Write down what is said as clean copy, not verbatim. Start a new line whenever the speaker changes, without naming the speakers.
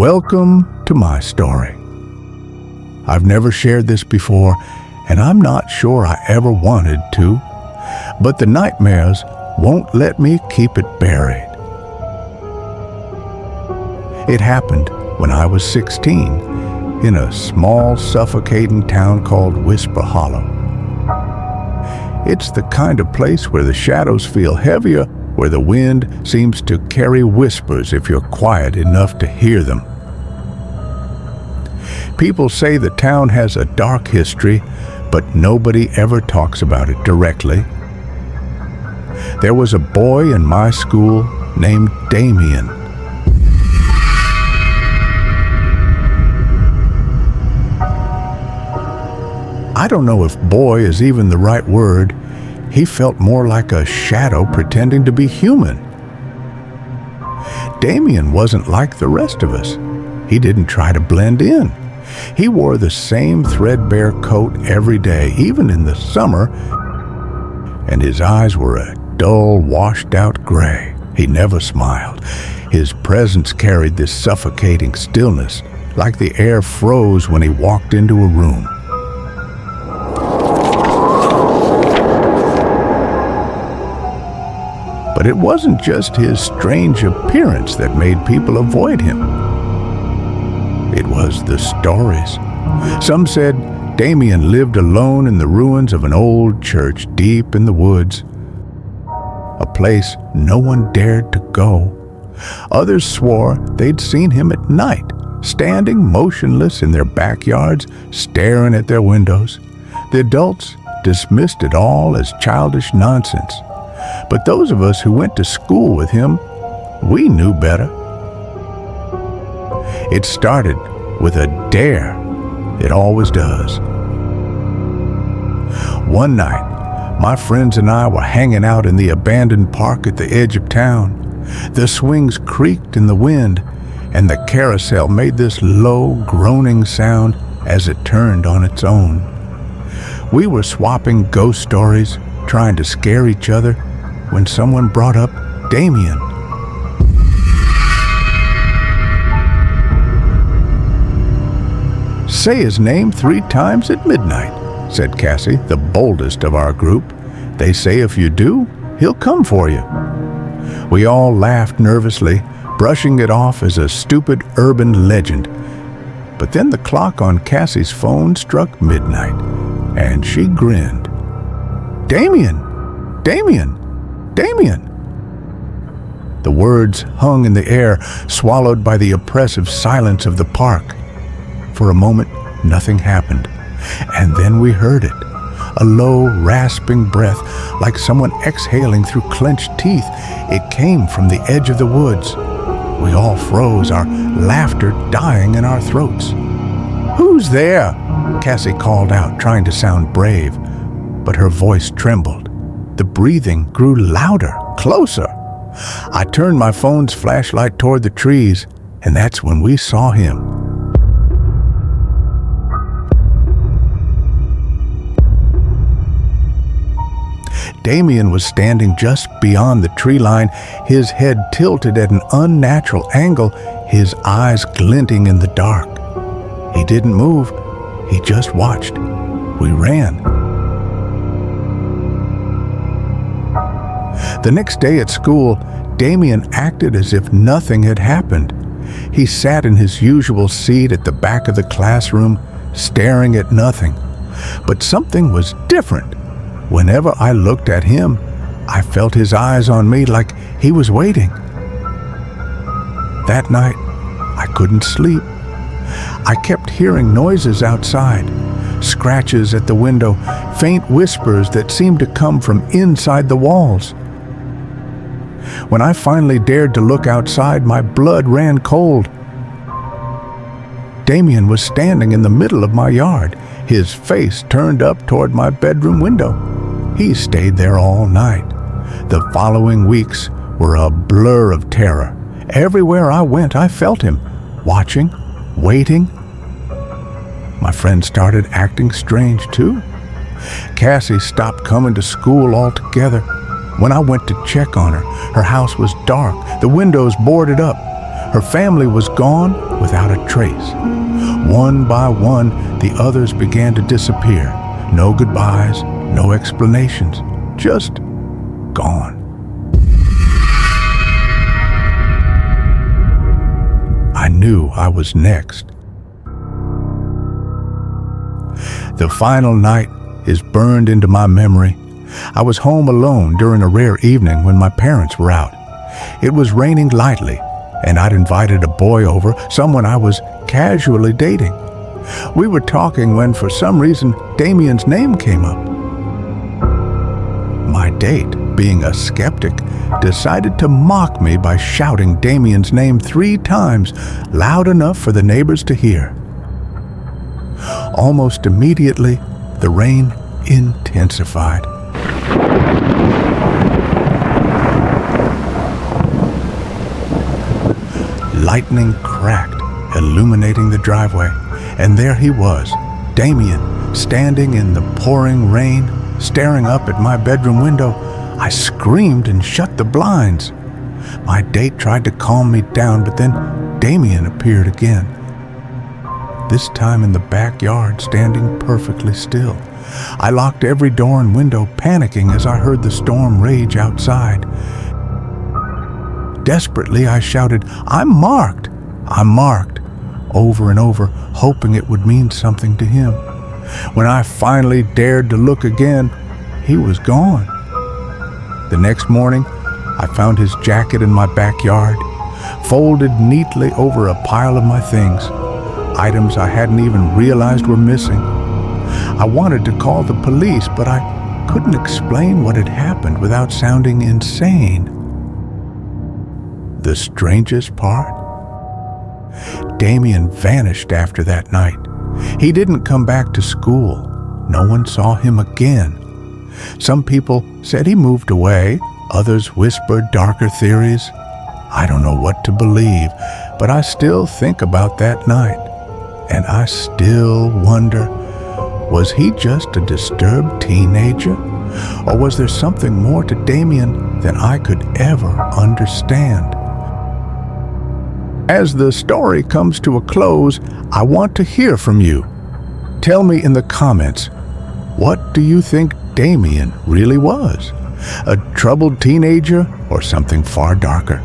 Welcome to my story. I've never shared this before, and I'm not sure I ever wanted to, but the nightmares won't let me keep it buried. It happened when I was 16 in a small, suffocating town called Whisper Hollow. It's the kind of place where the shadows feel heavier, where the wind seems to carry whispers if you're quiet enough to hear them. People say the town has a dark history, but nobody ever talks about it directly. There was a boy in my school named Damien. I don't know if boy is even the right word. He felt more like a shadow pretending to be human. Damien wasn't like the rest of us. He didn't try to blend in. He wore the same threadbare coat every day, even in the summer, and his eyes were a dull, washed-out gray. He never smiled. His presence carried this suffocating stillness, like the air froze when he walked into a room. But it wasn't just his strange appearance that made people avoid him. It was the stories. Some said Damien lived alone in the ruins of an old church deep in the woods, a place no one dared to go. Others swore they'd seen him at night, standing motionless in their backyards, staring at their windows. The adults dismissed it all as childish nonsense. But those of us who went to school with him, we knew better. It started with a dare. It always does. One night, my friends and I were hanging out in the abandoned park at the edge of town. The swings creaked in the wind, and the carousel made this low, groaning sound as it turned on its own. We were swapping ghost stories, trying to scare each other, when someone brought up Damien. "Say his name 3 times at midnight," said Cassie, the boldest of our group. "They say if you do, he'll come for you." We all laughed nervously, brushing it off as a stupid urban legend. But then the clock on Cassie's phone struck midnight, and she grinned. "Damien! Damien! Damien!" The words hung in the air, swallowed by the oppressive silence of the park. For a moment, nothing happened. And then we heard it. A low, rasping breath, like someone exhaling through clenched teeth. It came from the edge of the woods. We all froze, our laughter dying in our throats. "Who's there?" Cassie called out, trying to sound brave. But her voice trembled. The breathing grew louder, closer. I turned my phone's flashlight toward the trees, and that's when we saw him. Damien was standing just beyond the tree line, his head tilted at an unnatural angle, his eyes glinting in the dark. He didn't move, he just watched. We ran. The next day at school, Damien acted as if nothing had happened. He sat in his usual seat at the back of the classroom, staring at nothing. But something was different. Whenever I looked at him, I felt his eyes on me like he was waiting. That night, I couldn't sleep. I kept hearing noises outside, scratches at the window, faint whispers that seemed to come from inside the walls. When I finally dared to look outside, my blood ran cold. Damien was standing in the middle of my yard, his face turned up toward my bedroom window. He stayed there all night. The following weeks were a blur of terror. Everywhere I went, I felt him, watching, waiting. My friends started acting strange too. Cassie stopped coming to school altogether. When I went to check on her, her house was dark, the windows boarded up. Her family was gone without a trace. One by one, the others began to disappear. No goodbyes, no explanations, just gone. I knew I was next. The final night is burned into my memory. I was home alone during a rare evening when my parents were out. It was raining lightly, and I'd invited a boy over, someone I was casually dating. We were talking when, for some reason, Damien's name came up. My date, being a skeptic, decided to mock me by shouting Damien's name 3 times, loud enough for the neighbors to hear. Almost immediately, the rain intensified. Lightning cracked, illuminating the driveway, and there he was, Damien, standing in the pouring rain, staring up at my bedroom window. I screamed and shut the blinds. My date tried to calm me down, but then Damien appeared again. This time in the backyard, standing perfectly still. I locked every door and window, panicking as I heard the storm rage outside. Desperately, I shouted, "I'm marked! I'm marked!" over and over, hoping it would mean something to him. When I finally dared to look again, he was gone. The next morning, I found his jacket in my backyard, folded neatly over a pile of my things, items I hadn't even realized were missing. I wanted to call the police, but I couldn't explain what had happened without sounding insane. The strangest part? Damien vanished after that night. He didn't come back to school. No one saw him again. Some people said he moved away. Others whispered darker theories. I don't know what to believe, but I still think about that night. And I still wonder, was he just a disturbed teenager? Or was there something more to Damien than I could ever understand? As the story comes to a close, I want to hear from you. Tell me in the comments, what do you think Damien really was? A troubled teenager or something far darker?